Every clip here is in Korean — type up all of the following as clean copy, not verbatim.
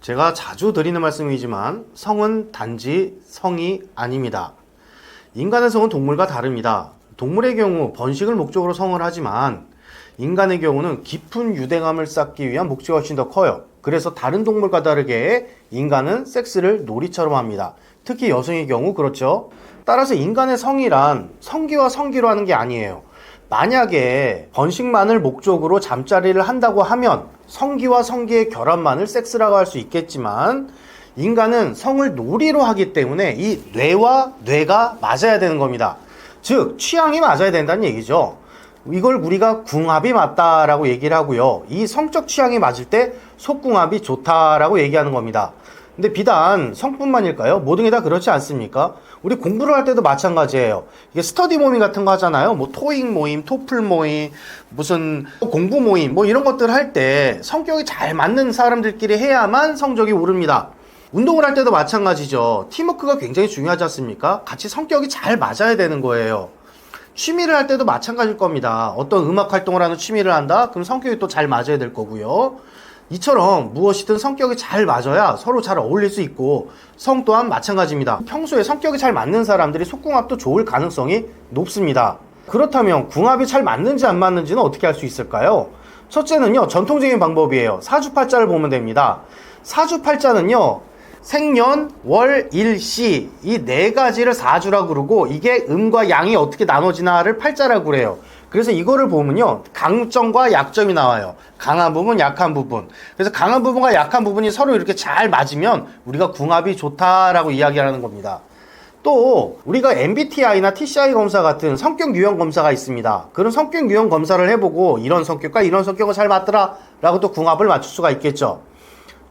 제가 자주 드리는 말씀이지만 성은 단지 성이 아닙니다. 인간의 성은 동물과 다릅니다. 동물의 경우 번식을 목적으로 성을 하지만 인간의 경우는 깊은 유대감을 쌓기 위한 목적이 훨씬 더 커요. 그래서 다른 동물과 다르게 인간은 섹스를 놀이처럼 합니다. 특히 여성의 경우 그렇죠. 따라서 인간의 성이란 성기와 성기로 하는 게 아니에요. 만약에 번식만을 목적으로 잠자리를 한다고 하면 성기와 성기의 결합만을 섹스라고 할 수 있겠지만 인간은 성을 놀이로 하기 때문에 이 뇌와 뇌가 맞아야 되는 겁니다. 즉 취향이 맞아야 된다는 얘기죠. 이걸 우리가 궁합이 맞다라고 얘기를 하고요. 이 성적 취향이 맞을 때 속궁합이 좋다라고 얘기하는 겁니다. 근데 비단 성뿐만일까요? 모든 게 다 그렇지 않습니까? 우리 공부를 할 때도 마찬가지예요. 이게 스터디 모임 같은 거 하잖아요. 뭐 토익 모임, 토플 모임, 무슨 공부 모임, 뭐 이런 것들 할 때 성격이 잘 맞는 사람들끼리 해야만 성적이 오릅니다. 운동을 할 때도 마찬가지죠. 팀워크가 굉장히 중요하지 않습니까? 같이 성격이 잘 맞아야 되는 거예요. 취미를 할 때도 마찬가지일 겁니다. 어떤 음악 활동을 하는 취미를 한다? 그럼 성격이 또 잘 맞아야 될 거고요. 이처럼 무엇이든 성격이 잘 맞아야 서로 잘 어울릴 수 있고 성 또한 마찬가지입니다. 평소에 성격이 잘 맞는 사람들이 속궁합도 좋을 가능성이 높습니다. 그렇다면 궁합이 잘 맞는지 안 맞는지는 어떻게 알 수 있을까요? 첫째는요, 전통적인 방법이에요. 사주팔자를 보면 됩니다. 사주팔자는요, 생년, 월, 일, 시 이 네 가지를 사주라고 그러고 이게 음과 양이 어떻게 나눠지나를 팔자라고 그래요. 그래서 이거를 보면요, 강점과 약점이 나와요. 강한 부분, 약한 부분. 그래서 강한 부분과 약한 부분이 서로 이렇게 잘 맞으면 우리가 궁합이 좋다라고 이야기하는 겁니다. 또 우리가 MBTI나 TCI 검사 같은 성격 유형 검사가 있습니다. 그런 성격 유형 검사를 해보고 이런 성격과 이런 성격은 잘 맞더라 라고 또 궁합을 맞출 수가 있겠죠.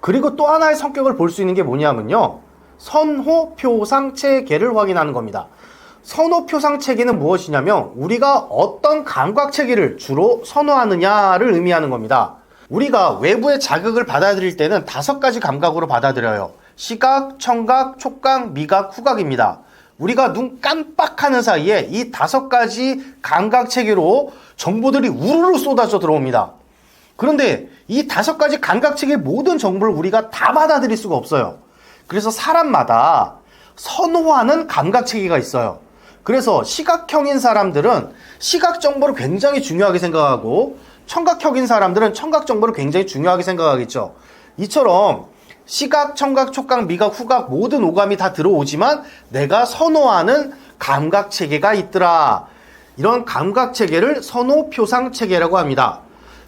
그리고 또 하나의 성격을 볼 수 있는 게 뭐냐면요, 선호표상체계를 확인하는 겁니다. 선호표상체계는 무엇이냐면 우리가 어떤 감각체계를 주로 선호하느냐를 의미하는 겁니다. 우리가 외부의 자극을 받아들일 때는 5가지 감각으로 받아들여요. 시각, 청각, 촉각, 미각, 후각입니다. 우리가 눈 깜빡하는 사이에 이 5가지 감각체계로 정보들이 우르르 쏟아져 들어옵니다. 그런데 이 5가지 감각체계의 모든 정보를 우리가 다 받아들일 수가 없어요. 그래서 사람마다 선호하는 감각체계가 있어요. 그래서 시각형인 사람들은 시각 정보를 굉장히 중요하게 생각하고 청각형인 사람들은 청각 정보를 굉장히 중요하게 생각하겠죠. 이처럼 시각, 청각, 촉각, 미각, 후각 모든 오감이 다 들어오지만 내가 선호하는 감각체계가 있더라. 이런 감각체계를 선호표상체계라고 합니다.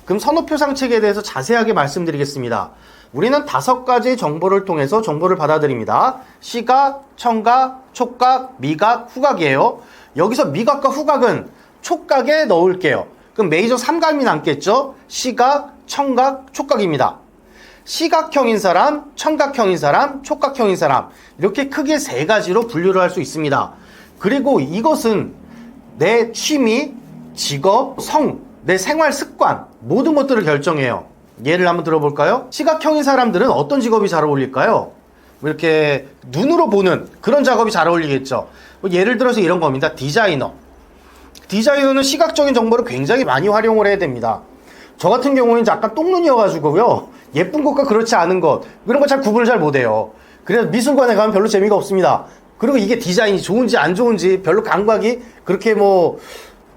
그럼 선호표상체계에 대해서 자세하게 말씀드리겠습니다. 우리는 5가지 정보를 통해서 정보를 받아들입니다. 시각, 청각, 촉각, 미각, 후각이에요. 여기서 미각과 후각은 촉각에 넣을게요. 그럼 메이저 3감이 남겠죠? 시각, 청각, 촉각입니다. 시각형인 사람, 청각형인 사람, 촉각형인 사람, 이렇게 크게 3가지로 분류를 할 수 있습니다. 그리고 이것은 내 취미, 직업, 성, 내 생활 습관 모든 것들을 결정해요. 예를 한번 들어볼까요? 시각형인 사람들은 어떤 직업이 잘 어울릴까요? 이렇게 눈으로 보는 그런 작업이 잘 어울리겠죠. 예를 들어서 이런 겁니다. 디자이너. 디자이너는 시각적인 정보를 굉장히 많이 활용을 해야 됩니다. 저 같은 경우는 약간 똥눈이어가지고요, 예쁜 것과 그렇지 않은 것 이런 거 잘 구분을 잘 못해요. 그래서 미술관에 가면 별로 재미가 없습니다. 그리고 이게 디자인이 좋은지 안 좋은지 별로 감각이 그렇게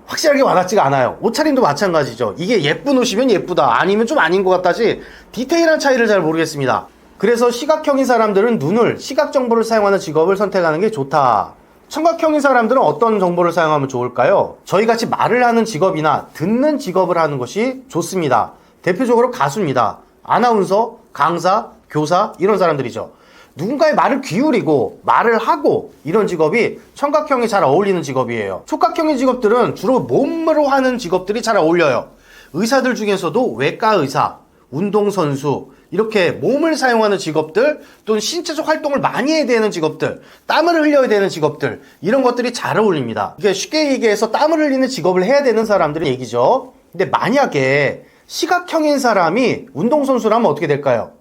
확실하게 와닿지가 않아요. 옷차림도 마찬가지죠. 이게 예쁜 옷이면 예쁘다, 아니면 좀 아닌 것 같다지 디테일한 차이를 잘 모르겠습니다. 그래서 시각형인 사람들은 눈을, 시각 정보를 사용하는 직업을 선택하는 게 좋다. 청각형인 사람들은 어떤 정보를 사용하면 좋을까요? 저희같이 말을 하는 직업이나 듣는 직업을 하는 것이 좋습니다. 대표적으로 가수입니다. 아나운서, 강사, 교사 이런 사람들이죠. 누군가의 말을 기울이고 말을 하고 이런 직업이 청각형이 잘 어울리는 직업이에요. 촉각형의 직업들은 주로 몸으로 하는 직업들이 잘 어울려요. 의사들 중에서도 외과 의사, 운동선수, 이렇게 몸을 사용하는 직업들, 또는 신체적 활동을 많이 해야 되는 직업들, 땀을 흘려야 되는 직업들, 이런 것들이 잘 어울립니다. 이게 쉽게 얘기해서 땀을 흘리는 직업을 해야 되는 사람들의 얘기죠. 근데 만약에 시각형인 사람이 운동선수라면 어떻게 될까요?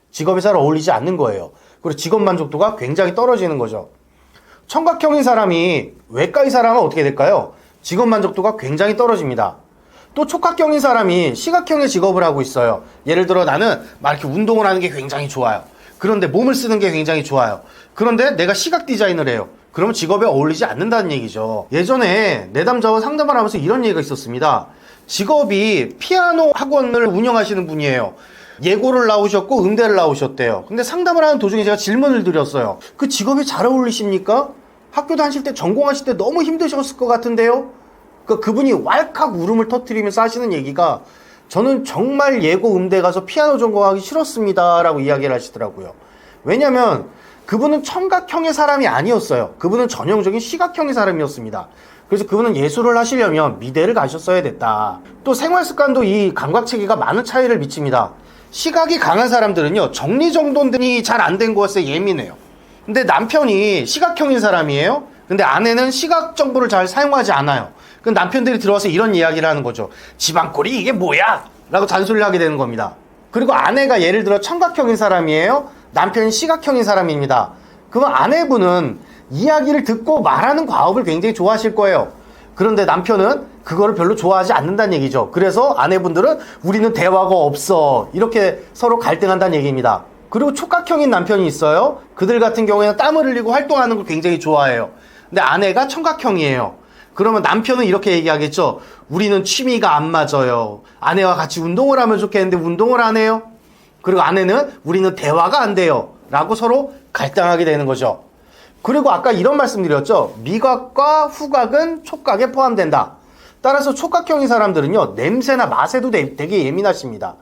직업이 잘 어울리지 않는 거예요. 그리고 직업 만족도가 굉장히 떨어지는 거죠. 청각형인 사람이 외과 의사라면 어떻게 될까요? 직업 만족도가 굉장히 떨어집니다. 또 촉각형인 사람이 시각형의 직업을 하고 있어요. 예를 들어 나는 막 이렇게 운동을 하는 게 굉장히 좋아요. 그런데 몸을 쓰는 게 굉장히 좋아요. 그런데 내가 시각 디자인을 해요. 그러면 직업에 어울리지 않는다는 얘기죠. 예전에 내담자와 상담을 하면서 이런 얘기가 있었습니다. 직업이 피아노 학원을 운영하시는 분이에요. 예고를 나오셨고 음대를 나오셨대요. 근데 상담을 하는 도중에 제가 질문을 드렸어요. 그 직업이 잘 어울리십니까? 학교 다니실 때 전공하실 때 너무 힘드셨을 것 같은데요? 그분이 왈칵 울음을 터뜨리면서 하시는 얘기가 저는 정말 예고 음대 가서 피아노 전공하기 싫었습니다 라고 이야기를 하시더라고요. 왜냐면 그분은 청각형의 사람이 아니었어요. 그분은 전형적인 시각형의 사람이었습니다. 그래서 그분은 예술을 하시려면 미대를 가셨어야 됐다. 또 생활습관도 이 감각체계가 많은 차이를 미칩니다. 시각이 강한 사람들은요, 정리정돈이 잘 안 된 것에 예민해요. 근데 남편이 시각형인 사람이에요. 근데 아내는 시각 정보를 잘 사용하지 않아요. 그 남편들이 들어와서 이런 이야기를 하는 거죠. 집안꼴이 이게 뭐야? 라고 잔소리를 하게 되는 겁니다. 그리고 아내가 예를 들어 청각형인 사람이에요. 남편이 시각형인 사람입니다. 그러면 아내분은 이야기를 듣고 말하는 과업을 굉장히 좋아하실 거예요. 그런데 남편은 그거를 별로 좋아하지 않는다는 얘기죠. 그래서 아내분들은 우리는 대화가 없어. 이렇게 서로 갈등한다는 얘기입니다. 그리고 촉각형인 남편이 있어요. 그들 같은 경우에는 땀을 흘리고 활동하는 걸 굉장히 좋아해요. 근데 아내가 청각형이에요. 그러면 남편은 이렇게 얘기하겠죠. 우리는 취미가 안 맞아요. 아내와 같이 운동을 하면 좋겠는데 운동을 안 해요. 그리고 아내는 우리는 대화가 안 돼요. 라고 서로 갈등하게 되는 거죠. 그리고 아까 이런 말씀 드렸죠. 미각과 후각은 촉각에 포함된다. 따라서 촉각형인 사람들은요, 냄새나 맛에도 되게 예민하십니다.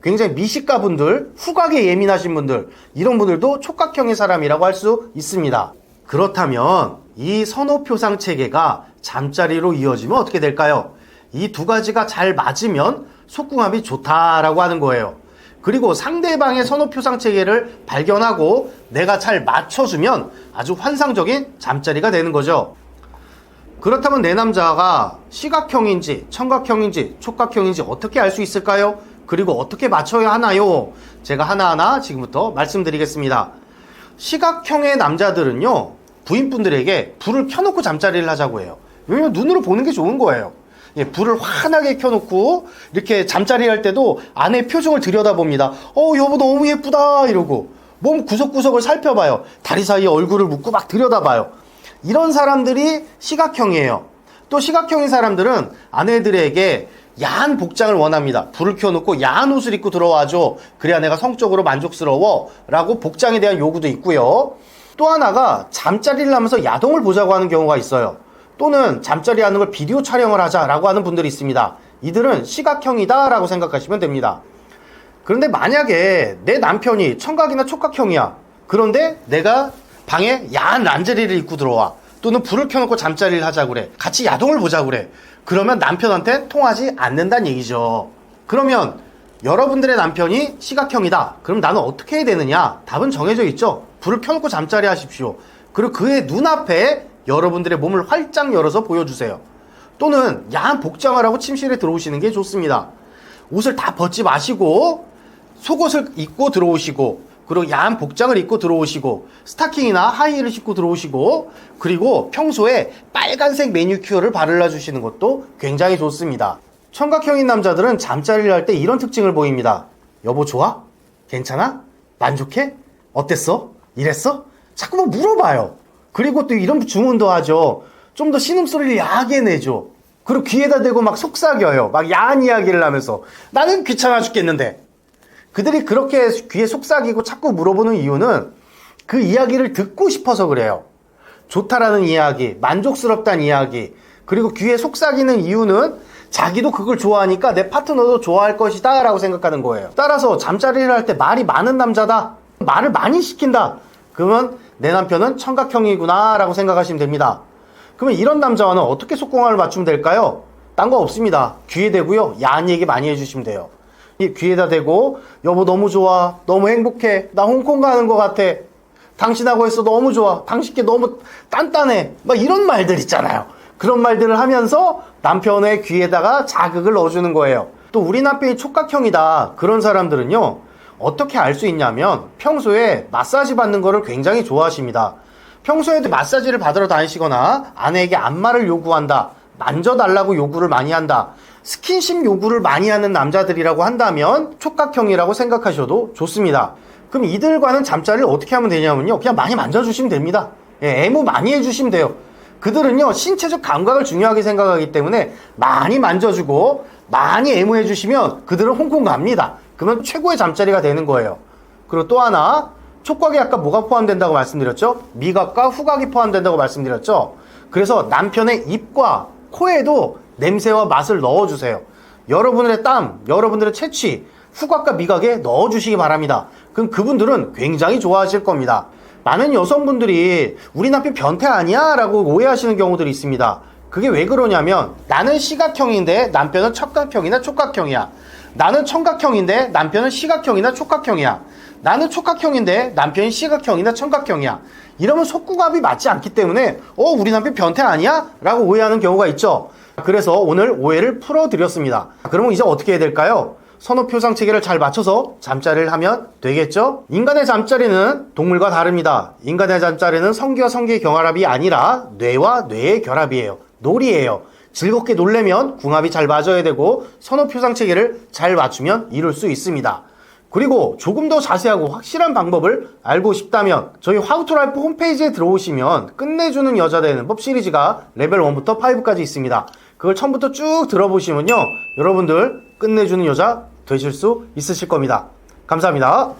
굉장히 미식가 분들, 후각에 예민하신 분들, 이런 분들도 촉각형의 사람이라고 할 수 있습니다. 그렇다면 이 선호표상 체계가 잠자리로 이어지면 어떻게 될까요? 이 두 가지가 잘 맞으면 속궁합이 좋다라고 하는 거예요. 그리고 상대방의 선호표상 체계를 발견하고 내가 잘 맞춰주면 아주 환상적인 잠자리가 되는 거죠. 그렇다면 내 남자가 시각형인지 청각형인지 촉각형인지 어떻게 알 수 있을까요? 그리고 어떻게 맞춰야 하나요? 제가 하나하나 지금부터 말씀드리겠습니다. 시각형의 남자들은요, 부인분들에게 불을 켜놓고 잠자리를 하자고 해요. 왜냐면 눈으로 보는 게 좋은 거예요. 예, 불을 환하게 켜놓고 이렇게 잠자리 할 때도 아내 표정을 들여다봅니다. 여보 너무 예쁘다 이러고 몸 구석구석을 살펴봐요. 다리 사이에 얼굴을 묻고 막 들여다봐요. 이런 사람들이 시각형이에요. 또 시각형인 사람들은 아내들에게 야한 복장을 원합니다. 불을 켜놓고 야한 옷을 입고 들어와줘. 그래야 내가 성적으로 만족스러워. 라고 복장에 대한 요구도 있고요. 또 하나가 잠자리를 하면서 야동을 보자고 하는 경우가 있어요. 또는 잠자리 하는 걸 비디오 촬영을 하자라고 하는 분들이 있습니다. 이들은 시각형이다 라고 생각하시면 됩니다. 그런데 만약에 내 남편이 청각이나 촉각형이야. 그런데 내가 방에 야한 란제리를 입고 들어와. 또는 불을 켜놓고 잠자리를 하자고 그래. 같이 야동을 보자고 그래. 그러면 남편한테 통하지 않는다는 얘기죠. 그러면 여러분들의 남편이 시각형이다. 그럼 나는 어떻게 해야 되느냐? 답은 정해져 있죠. 불을 켜놓고 잠자리 하십시오. 그리고 그의 눈앞에 여러분들의 몸을 활짝 열어서 보여주세요. 또는 야한 복장을 하고 침실에 들어오시는 게 좋습니다. 옷을 다 벗지 마시고 속옷을 입고 들어오시고 그리고 야한 복장을 입고 들어오시고 스타킹이나 하이힐을 신고 들어오시고 그리고 평소에 빨간색 매니큐어를 발라주시는 것도 굉장히 좋습니다. 청각형인 남자들은 잠자리를 할 때 이런 특징을 보입니다. 여보 좋아? 괜찮아? 만족해? 어땠어? 이랬어? 자꾸 뭐 물어봐요. 그리고 또 이런 주문도 하죠. 좀 더 신음소리를 야하게 내줘. 그리고 귀에다 대고 막 속삭여요. 막 야한 이야기를 하면서 나는 귀찮아 죽겠는데. 그들이 그렇게 귀에 속삭이고 자꾸 물어보는 이유는 그 이야기를 듣고 싶어서 그래요. 좋다라는 이야기, 만족스럽다는 이야기, 그리고 귀에 속삭이는 이유는 자기도 그걸 좋아하니까 내 파트너도 좋아할 것이다 라고 생각하는 거예요. 따라서 잠자리를 할 때 말이 많은 남자다, 말을 많이 시킨다, 그러면 내 남편은 청각형이구나 라고 생각하시면 됩니다. 그러면 이런 남자와는 어떻게 속궁합을 맞추면 될까요? 딴 거 없습니다. 귀에 대고요, 야한 얘기 많이 해주시면 돼요. 귀에다 대고 여보 너무 좋아, 너무 행복해, 나 홍콩 가는 것 같아, 당신하고 있어 너무 좋아, 당신께 너무 단단해, 막 이런 말들 있잖아요. 그런 말들을 하면서 남편의 귀에다가 자극을 넣어주는 거예요. 또 우리 남편이 촉각형이다, 그런 사람들은요 어떻게 알 수 있냐면 평소에 마사지 받는 거를 굉장히 좋아하십니다. 평소에도 마사지를 받으러 다니시거나 아내에게 안마를 요구한다, 만져달라고 요구를 많이 한다, 스킨십 요구를 많이 하는 남자들이라고 한다면 촉각형이라고 생각하셔도 좋습니다. 그럼 이들과는 잠자리를 어떻게 하면 되냐면요, 그냥 많이 만져주시면 됩니다. 예, 애무 많이 해주시면 돼요. 그들은요, 신체적 감각을 중요하게 생각하기 때문에 많이 만져주고 많이 애무해주시면 그들은 홍콩 갑니다. 그러면 최고의 잠자리가 되는 거예요. 그리고 또 하나, 촉각에 아까 뭐가 포함된다고 말씀드렸죠? 미각과 후각이 포함된다고 말씀드렸죠? 그래서 남편의 입과 코에도 냄새와 맛을 넣어주세요. 여러분의 땀, 여러분들의 채취, 후각과 미각에 넣어주시기 바랍니다. 그럼 그분들은 굉장히 좋아하실 겁니다. 많은 여성분들이 우리 남편 변태 아니야? 라고 오해하시는 경우들이 있습니다. 그게 왜 그러냐면, 나는 시각형인데 남편은 척각형이나 촉각형이야. 나는 청각형인데 남편은 시각형이나 촉각형이야. 나는 촉각형인데 남편이 시각형이나 청각형이야. 이러면 속궁합이 맞지 않기 때문에 우리 남편 변태 아니야? 라고 오해하는 경우가 있죠. 그래서 오늘 오해를 풀어드렸습니다. 그러면 이제 어떻게 해야 될까요? 선호 표상 체계를 잘 맞춰서 잠자리를 하면 되겠죠? 인간의 잠자리는 동물과 다릅니다. 인간의 잠자리는 성기와 성기의 결합이 아니라 뇌와 뇌의 결합이에요. 놀이에요. 즐겁게 놀려면 궁합이 잘 맞아야 되고 선호 표상 체계를 잘 맞추면 이룰 수 있습니다. 그리고 조금 더 자세하고 확실한 방법을 알고 싶다면 저희 하우투라이프 홈페이지에 들어오시면 끝내주는 여자 되는 법 시리즈가 레벨 1부터 5까지 있습니다. 그걸 처음부터 쭉 들어보시면요, 여러분들 끝내주는 여자 되실 수 있으실 겁니다. 감사합니다.